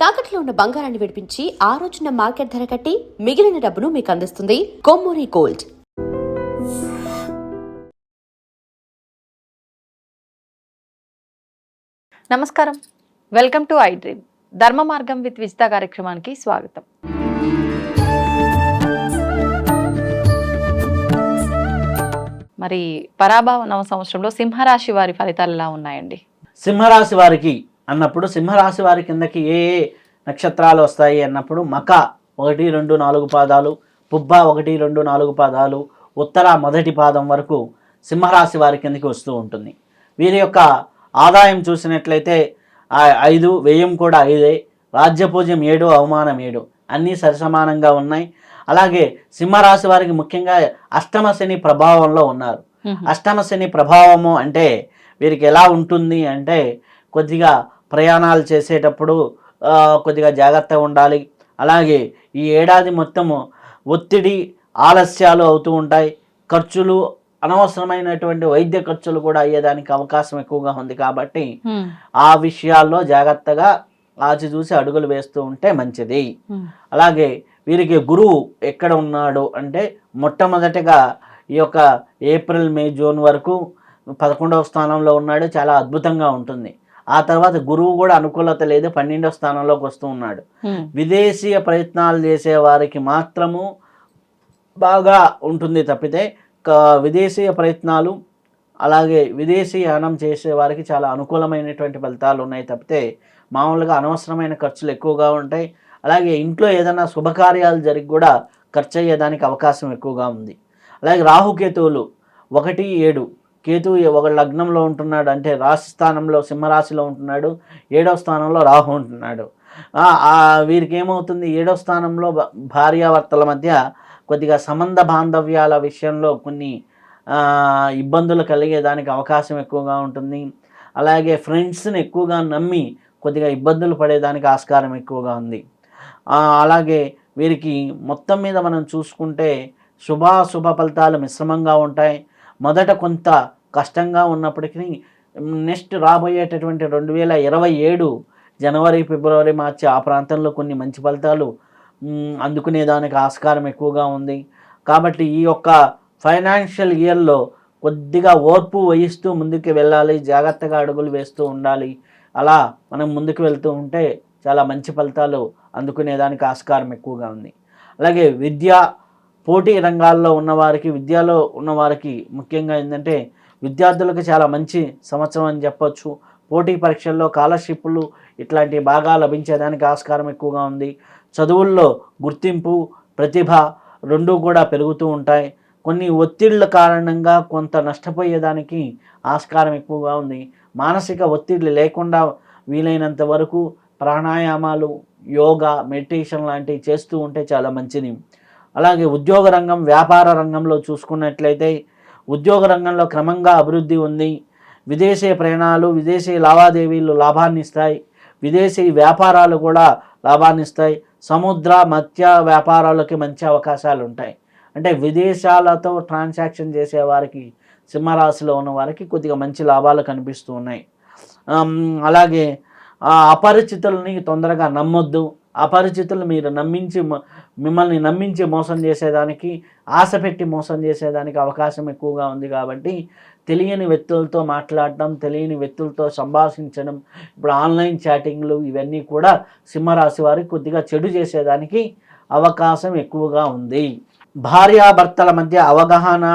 తాకట్లో ఉన్న బంగారాన్ని విడిపించి ఆ రోజున మార్కెట్ ధర కట్టి మిగిలిన డబ్బును మీకు అందిస్తుంది కొమ్మూరి గోల్డ్. నమస్కారం, వెల్కమ్ టు ఐ డ్రీమ్. ధర్మ మార్గం విత్ విజిత కార్యక్రమానికి స్వాగతం. మరి పరాభవ నవ సంవత్సరంలో సింహరాశి వారి ఫలితాలు ఎలా ఉన్నాయండి? సింహరాశి వారికి అన్నప్పుడు సింహరాశి వారి కిందకి ఏ నక్షత్రాలు వస్తాయి అన్నప్పుడు మక 1, 2, 4 పాదాలు, పుబ్బ 1, 2, 4 పాదాలు, ఉత్తర మొదటి పాదం వరకు సింహరాశి వారి కిందకి వస్తూ ఉంటుంది. వీరి యొక్క ఆదాయం చూసినట్లయితే 5, వ్యయం కూడా 5, రాజ్యపూజ్యం 7, అవమానం 7, అన్నీ సరిసమానంగా ఉన్నాయి. అలాగే సింహరాశి వారికి ముఖ్యంగా అష్టమ శని ప్రభావంలో ఉన్నారు. అష్టమ శని ప్రభావము అంటే వీరికి ఎలా ఉంటుంది అంటే కొద్దిగా ప్రయాణాలు చేసేటప్పుడు కొద్దిగా జాగ్రత్తగా ఉండాలి. అలాగే ఈ ఏడాది మొత్తము ఒత్తిడి, ఆలస్యాలు అవుతూ ఉంటాయి. ఖర్చులు, అనవసరమైనటువంటి వైద్య ఖర్చులు కూడా అయ్యేదానికి అవకాశం ఎక్కువగా ఉంది. కాబట్టి ఆ విషయాల్లో జాగ్రత్తగా ఆచిచూసి అడుగులు వేస్తూ ఉంటే మంచిది. అలాగే వీరికి గురువు ఎక్కడ ఉన్నాడు అంటే మొట్టమొదటిగా ఈ యొక్క ఏప్రిల్, మే, జూన్ వరకు 11వ స్థానంలో ఉన్నాడు. చాలా అద్భుతంగా ఉంటుంది. ఆ తర్వాత గురువు కూడా అనుకూలత లేదు, 12వ స్థానంలోకి వస్తూ ఉన్నాడు. విదేశీయ ప్రయత్నాలు చేసే వారికి మాత్రము బాగా ఉంటుంది తప్పితే విదేశీయ ప్రయత్నాలు అలాగే విదేశీయానం చేసే వారికి చాలా అనుకూలమైనటువంటి ఫలితాలు ఉన్నాయి తప్పితే మామూలుగా అనవసరమైన ఖర్చులు ఎక్కువగా ఉంటాయి. అలాగే ఇంట్లో ఏదైనా శుభకార్యాలు జరిగి కూడా ఖర్చు అయ్యేదానికి అవకాశం ఎక్కువగా ఉంది. అలాగే రాహుకేతువులు 1, 7, కేతు ఒక లగ్నంలో ఉంటున్నాడు అంటే రాశి స్థానంలో సింహరాశిలో ఉంటున్నాడు, 7వ స్థానంలో రాహు ఉంటున్నాడు. వీరికి ఏమవుతుంది, 7వ స్థానంలో భార్యాభర్తల మధ్య కొద్దిగా సంబంధ బాంధవ్యాల విషయంలో కొన్ని ఇబ్బందులు కలిగేదానికి అవకాశం ఎక్కువగా ఉంటుంది. అలాగే ఫ్రెండ్స్ని ఎక్కువగా నమ్మి కొద్దిగా ఇబ్బందులు పడేదానికి ఆస్కారం ఎక్కువగా ఉంది. అలాగే వీరికి మొత్తం మీద మనం చూసుకుంటే శుభాశుభ ఫలితాలు మిశ్రమంగా ఉంటాయి. మొదట కొంత కష్టంగా ఉన్నప్పటికీ నెక్స్ట్ రాబోయేటటువంటి 2027 జనవరి, ఫిబ్రవరి, మార్చి ఆ ప్రాంతంలో కొన్ని మంచి ఫలితాలు అందుకునేదానికి ఆస్కారం ఎక్కువగా ఉంది. కాబట్టి ఈ యొక్క ఫైనాన్షియల్ ఇయర్లో కొద్దిగా ఓర్పు వహిస్తూ ముందుకు వెళ్ళాలి, జాగ్రత్తగా అడుగులు వేస్తూ ఉండాలి. అలా మనం ముందుకు వెళ్తూ ఉంటే చాలా మంచి ఫలితాలు అందుకునేదానికి ఆస్కారం ఎక్కువగా ఉంది. అలాగే పోటీ రంగాల్లో ఉన్నవారికి, విద్యలో ఉన్నవారికి ముఖ్యంగా ఏంటంటే విద్యార్థులకు చాలా మంచి సంవత్సరం అని చెప్పొచ్చు. పోటీ పరీక్షల్లో స్కాలర్షిప్లు ఇట్లాంటివి బాగా లభించేదానికి ఆస్కారం ఎక్కువగా ఉంది. చదువుల్లో గుర్తింపు, ప్రతిభ రెండూ కూడా పెరుగుతూ ఉంటాయి. కొన్ని ఒత్తిళ్ల కారణంగా కొంత నష్టపోయేదానికి ఆస్కారం ఎక్కువగా ఉంది. మానసిక ఒత్తిడి లేకుండా వీలైనంత వరకు ప్రాణాయామాలు, యోగా, మెడిటేషన్ లాంటివి చేస్తూ ఉంటే చాలా మంచిది. అలాగే ఉద్యోగ రంగం, వ్యాపార రంగంలో చూసుకున్నట్లయితే ఉద్యోగ రంగంలో క్రమంగా అభివృద్ధి ఉంది. విదేశీ ప్రయాణాలు, విదేశీ లావాదేవీలు లాభాన్ని ఇస్తాయి. విదేశీ వ్యాపారాలు కూడా లాభాన్ని ఇస్తాయి. సముద్ర మత్స్య వ్యాపారాలకి మంచి అవకాశాలు ఉంటాయి. అంటే విదేశాలతో ట్రాన్సాక్షన్ చేసేవారికి, సింహరాశిలో ఉన్న వారికి కొద్దిగా మంచి లాభాలు కనిపిస్తూ ఉన్నాయి. అలాగే అపరిచితులని తొందరగా నమ్మొద్దు. అపరిచితులు మిమ్మల్ని నమ్మించి మోసం చేసేదానికి, ఆశ పెట్టి మోసం చేసేదానికి అవకాశం ఎక్కువగా ఉంది. కాబట్టి తెలియని వ్యక్తులతో మాట్లాడటం, తెలియని వ్యక్తులతో సంభాషించడం, ఇప్పుడు ఆన్లైన్ చాటింగ్లు ఇవన్నీ కూడా సింహరాశి వారికి కొద్దిగా చెడు చేసేదానికి అవకాశం ఎక్కువగా ఉంది. భార్యాభర్తల మధ్య అవగాహన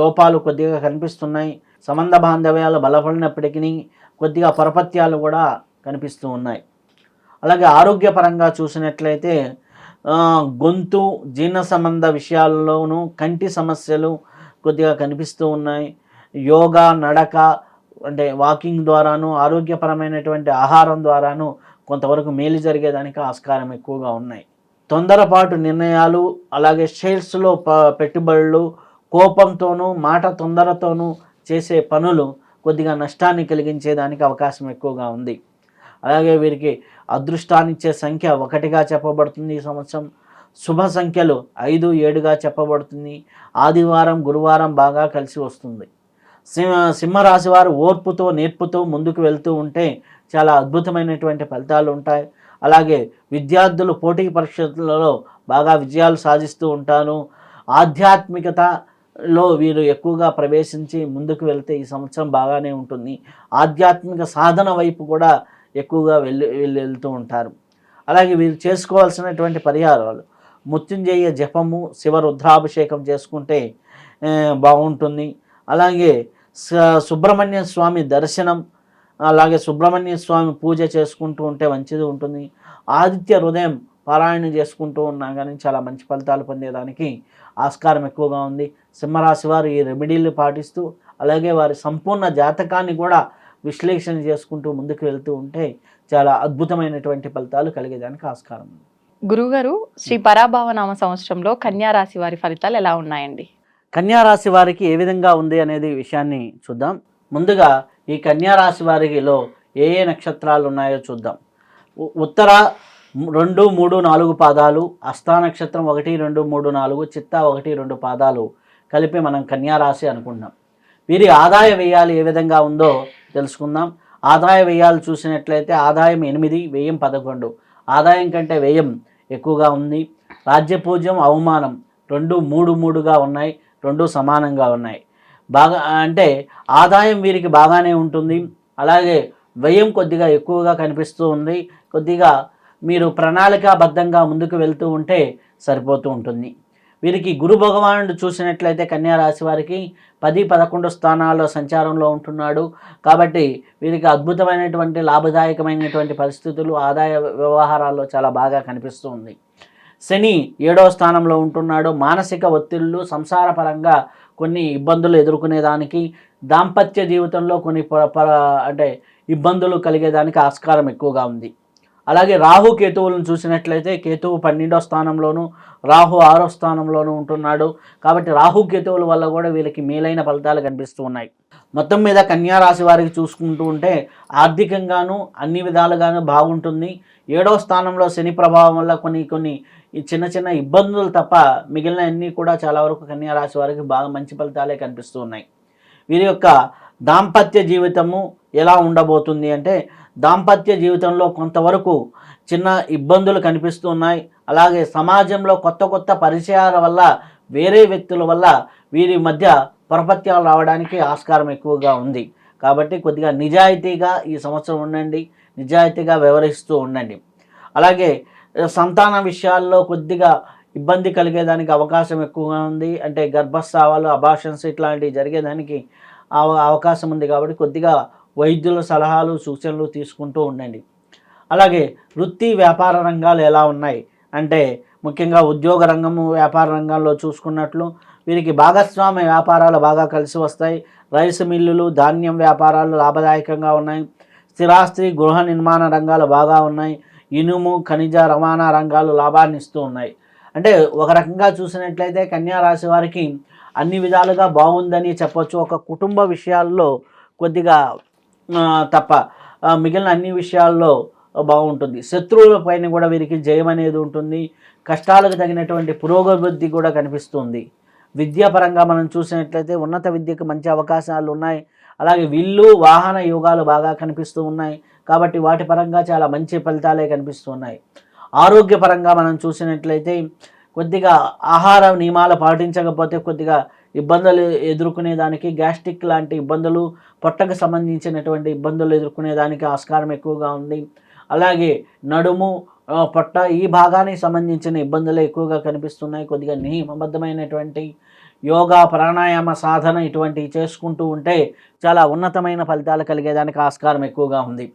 లోపాలు కొద్దిగా కనిపిస్తున్నాయి. సంబంధ బాంధవ్యాలు బలపడినప్పటికీ కొద్దిగా పరపత్యాలు కూడా కనిపిస్తూ ఉన్నాయి. అలాగే ఆరోగ్యపరంగా చూసినట్లయితే గొంతు, జీర్ణ సంబంధ విషయాల్లోనూ కంటి సమస్యలు కొద్దిగా కనిపిస్తూ ఉన్నాయి. యోగా, నడక అంటే వాకింగ్ ద్వారాను, ఆరోగ్యపరమైనటువంటి ఆహారం ద్వారాను కొంతవరకు మేలు జరిగేదానికి ఆస్కారం ఎక్కువగా ఉన్నాయి. తొందరపాటు నిర్ణయాలు, అలాగే షేర్స్లో పెట్టుబడులు, కోపంతోనూ మాట తొందరతోనూ చేసే పనులు కొద్దిగా నష్టాన్ని కలిగించేదానికి అవకాశం ఎక్కువగా ఉంది. అలాగే వీరికి అదృష్టాన్నిచ్చే సంఖ్య 1గా చెప్పబడుతుంది ఈ సంవత్సరం. శుభ సంఖ్యలు 5, 7గా చెప్పబడుతుంది. ఆదివారం, గురువారం బాగా కలిసి వస్తుంది. సింహరాశి వారు ఓర్పుతో, నేర్పుతో ముందుకు వెళ్తూ ఉంటే చాలా అద్భుతమైనటువంటి ఫలితాలు ఉంటాయి. అలాగే విద్యార్థులు పోటీ పరీక్షలలో బాగా విజయాలు సాధిస్తూ ఉంటారు. ఆధ్యాత్మికతలో వీరు ఎక్కువగా ప్రవేశించి ముందుకు వెళ్తే ఈ సంవత్సరం బాగానే ఉంటుంది. ఆధ్యాత్మిక సాధన వైపు కూడా ఎక్కువగా వెళ్తూ ఉంటారు. అలాగే వీరు చేసుకోవాల్సినటువంటి పరిహారాలు మృత్యుంజయ జపము, శివ రుద్రాభిషేకం చేసుకుంటే బాగుంటుంది. అలాగే సుబ్రహ్మణ్య స్వామి దర్శనం, అలాగే సుబ్రహ్మణ్య స్వామి పూజ చేసుకుంటూ ఉంటే మంచిది ఉంటుంది. ఆదిత్య హృదయం పారాయణ చేసుకుంటూ ఉన్నా కానీ చాలా మంచి ఫలితాలు పొందేదానికి ఆస్కారం ఎక్కువగా ఉంది. సింహరాశి వారు ఈ రెమెడీలు పాటిస్తూ అలాగే వారి సంపూర్ణ జాతకాన్ని కూడా విశ్లేషణ చేసుకుంటూ ముందుకు వెళ్తూ ఉంటే చాలా అద్భుతమైనటువంటి ఫలితాలు కలిగేదానికి ఆస్కారం ఉంది. గురుగారు, శ్రీ పరాభవ నామ సంవత్సరంలో కన్యా రాశి వారి ఫలితాలు ఎలా ఉన్నాయండి? కన్యా రాశి వారికి ఏ విధంగా ఉంది అనేది విషయాన్ని చూద్దాం. ముందుగా ఈ కన్యా రాశి వారిలో ఏ ఏ నక్షత్రాలు ఉన్నాయో చూద్దాం. ఉత్తర 2, 3, 4 పాదాలు, హస్తా నక్షత్రం 1, 2, 3, 4, చిత్తా 1, 2 పాదాలు కలిపి మనం కన్యా రాశి అనుకుంటాం. వీరి ఆదాయ వ్యయాలు ఏ విధంగా ఉందో తెలుసుకుందాం. ఆదాయ వ్యయాలు చూసినట్లయితే ఆదాయం 8, వ్యయం 11. ఆదాయం కంటే వ్యయం ఎక్కువగా ఉంది. రాజ్యపూజ్యం, అవమానం 2, 3, 3గా ఉన్నాయి. 2 సమానంగా ఉన్నాయి. బాగా అంటే ఆదాయం వీరికి బాగానే ఉంటుంది. అలాగే వ్యయం కొద్దిగా ఎక్కువగా కనిపిస్తూ ఉంది. కొద్దిగా మీరు ప్రణాళికాబద్ధంగా ముందుకు వెళ్తూ ఉంటే సరిపోతూ ఉంటుంది. వీరికి గురు భగవానుడు చూసినట్లయితే కన్యా రాశి వారికి 10, 11 స్థానాల్లో సంచారంలో ఉంటున్నాడు. కాబట్టి వీరికి అద్భుతమైనటువంటి లాభదాయకమైనటువంటి పరిస్థితులు ఆదాయ వ్యవహారాల్లో చాలా బాగా కనిపిస్తూ ఉంది. శని 7వ స్థానంలో ఉంటున్నాడు. మానసిక ఒత్తిళ్ళు, సంసారపరంగా కొన్ని ఇబ్బందులు ఎదుర్కొనేదానికి, దాంపత్య జీవితంలో కొన్ని అంటే ఇబ్బందులు కలిగేదానికి ఆస్కారం ఎక్కువగా ఉంది. అలాగే రాహు కేతువులను చూసినట్లయితే కేతువు 12వ స్థానంలోను, రాహు 6వ స్థానంలోనూ ఉంటున్నాడు. కాబట్టి రాహు కేతువుల వల్ల కూడా వీళ్ళకి మేలైన ఫలితాలు కనిపిస్తూ ఉన్నాయి. మొత్తం మీద కన్యా రాశి వారికి చూసుకుంటూ ఉంటే ఆర్థికంగాను అన్ని విధాలుగాను బాగుంటుంది. 7వ స్థానంలో శని ప్రభావం వల్ల కొన్ని చిన్న చిన్న ఇబ్బందులు తప్ప మిగిలిన అన్నీ కూడా చాలా వరకు కన్యా రాశి వారికి బాగా మంచి ఫలితాలే కనిపిస్తూ ఉన్నాయి. వీరి యొక్క దాంపత్య జీవితము ఎలా ఉండబోతుంది అంటే, దాంపత్య జీవితంలో కొంతవరకు చిన్న ఇబ్బందులు కనిపిస్తూ ఉన్నాయి. అలాగే సమాజంలో కొత్త పరిచయాల వల్ల, వేరే వ్యక్తుల వల్ల వీరి మధ్య పొరపత్యాలు రావడానికి ఆస్కారం ఎక్కువగా ఉంది. కాబట్టి కొద్దిగా నిజాయితీగా ఈ సంవత్సరం ఉండండి, నిజాయితీగా వ్యవహరిస్తూ ఉండండి. అలాగే సంతాన విషయాల్లో కొద్దిగా ఇబ్బంది కలిగేదానికి అవకాశం ఎక్కువగా ఉంది. అంటే గర్భస్రావాలు, అబార్షన్స్ ఇట్లాంటివి జరిగేదానికి అవకాశం ఉంది. కాబట్టి కొద్దిగా వైద్యుల సలహాలు, సూచనలు తీసుకుంటూ ఉండండి. అలాగే వృత్తి వ్యాపార రంగాలు ఎలా ఉన్నాయి అంటే, ముఖ్యంగా ఉద్యోగ రంగము, వ్యాపార రంగాల్లో చూసుకున్నట్లు వీరికి భాగస్వామ్య వ్యాపారాలు బాగా కలిసి వస్తాయి. రైస్ మిల్లులు, ధాన్యం వ్యాపారాలు లాభదాయకంగా ఉన్నాయి. స్థిరాస్తి, గృహ నిర్మాణ రంగాలు బాగా ఉన్నాయి. ఇనుము, ఖనిజ రవాణా రంగాలు లాభాన్ని ఇస్తూ ఉన్నాయి. అంటే ఒక రకంగా చూసినట్లయితే కన్యా రాశి వారికి అన్ని విధాలుగా బాగుందని చెప్పొచ్చు. ఒక కుటుంబ విషయాల్లో కొద్దిగా తప్ప మిగిలిన అన్ని విషయాల్లో బాగుంటుంది. శత్రువుల పైన కూడా వీరికి జయం అనేది ఉంటుంది. కష్టాలకు తగినటువంటి పురోగతి కూడా కనిపిస్తుంది. విద్యాపరంగా మనం చూసినట్లయితే ఉన్నత విద్యకు మంచి అవకాశాలు ఉన్నాయి. అలాగే విల్లు, వాహన యోగాలు బాగా కనిపిస్తూ ఉన్నాయి. కాబట్టి వాటి పరంగా చాలా మంచి ఫలితాలే కనిపిస్తూ ఉన్నాయి. ఆరోగ్యపరంగా మనం చూసినట్లయితే కొద్దిగా ఆహార నియమాలు పాటించకపోతే కొద్దిగా ఇబ్బందులు ఎదుర్కొనేదానికి, గ్యాస్ట్రిక్ లాంటి ఇబ్బందులు, పొట్టకు సంబంధించినటువంటి ఇబ్బందులు ఎదుర్కొనేదానికి ఆస్కారం ఎక్కువగా ఉంది. అలాగే నడుము, పొట్ట ఈ భాగానికి సంబంధించిన ఇబ్బందులు ఎక్కువగా కనిపిస్తున్నాయి. కొద్దిగా నియమబద్ధమైనటువంటి యోగా, ప్రాణాయామ సాధన ఇటువంటివి చేసుకుంటూ ఉంటే చాలా ఉన్నతమైన ఫలితాలు కలిగేదానికి ఆస్కారం ఎక్కువగా ఉంది.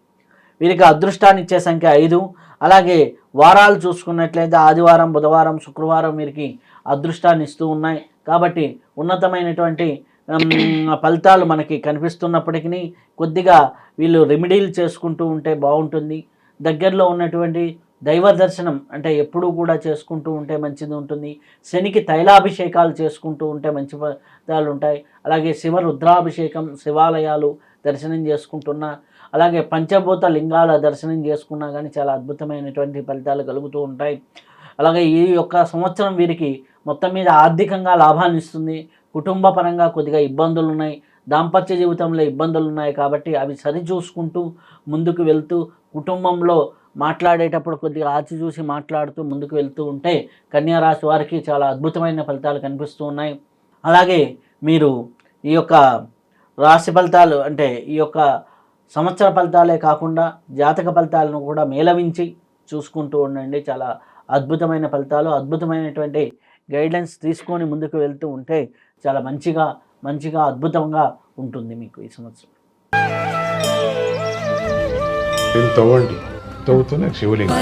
వీరికి అదృష్టాన్ని ఇచ్చే సంఖ్య 5. అలాగే వారాలు చూసుకున్నట్లయితే ఆదివారం, బుధవారం, శుక్రవారం వీరికి అదృష్టాన్ని ఇస్తూ ఉన్నాయి. కాబట్టి ఉన్నతమైనటువంటి ఫలితాలు మనకి కనిపిస్తున్నప్పటికీ కొద్దిగా వీళ్ళు రెమెడీలు చేసుకుంటూ ఉంటే బాగుంటుంది. దగ్గరలో ఉన్నటువంటి దైవ దర్శనం అంటే ఎప్పుడూ కూడా చేసుకుంటూ ఉంటే మంచిది ఉంటుంది. శనికి తైలాభిషేకాలు చేసుకుంటూ ఉంటే మంచి ఫలితాలు ఉంటాయి. అలాగే శివ రుద్రాభిషేకం, శివాలయాలు దర్శనం చేసుకుంటున్నా, అలాగే పంచభూత లింగాల దర్శనం చేసుకున్నా కానీ చాలా అద్భుతమైనటువంటి ఫలితాలు కలుగుతూ ఉంటాయి. అలాగే ఈ యొక్క సంవత్సరం వీరికి మొత్తం మీద ఆర్థికంగా లాభాన్ని ఇస్తుంది. కుటుంబ పరంగా కొద్దిగా ఇబ్బందులు ఉన్నాయి, దాంపత్య జీవితంలో ఇబ్బందులు ఉన్నాయి. కాబట్టి అవి సరిచూసుకుంటూ ముందుకు వెళ్తూ కుటుంబంలో మాట్లాడేటప్పుడు కొద్దిగా ఆచి చూసి మాట్లాడుతూ ముందుకు వెళ్తూ ఉంటే కన్యా రాశి వారికి చాలా అద్భుతమైన ఫలితాలు కనిపిస్తూ ఉన్నాయి. అలాగే మీరు ఈ యొక్క రాశి ఫలితాలు అంటే ఈ యొక్క సంవత్సర ఫలితాలే కాకుండా జాతక ఫలితాలను కూడా మేళవించి చూసుకుంటూ ఉండండి. చాలా అద్భుతమైన ఫలితాలు, అద్భుతమైనటువంటి గైడ్లైన్స్ తీసుకొని ముందుకు వెళ్తూ ఉంటే చాలా మంచిగా అద్భుతంగా ఉంటుంది మీకు ఈ సంవత్సరం. తవ్వండి, తవ్వుతూనే శివలింగం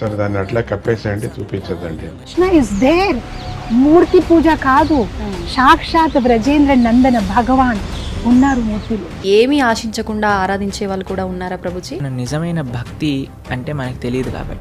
సరే దాన్ని అట్లా కప్పేసేయండి, చూపించదండి. Krishna is there. మూర్తి పూజ కాదు, సాక్షాత్ బ్రజేంద్ర నందన భగవాన్ ఉన్నారు మూర్తిలో. ఏమీ ఆశించకుండా ఆరాధించే వాళ్ళు కూడా ఉన్నారా ప్రభుజీ? నిజమైన భక్తి అంటే మనకు తెలియదు కాబట్టి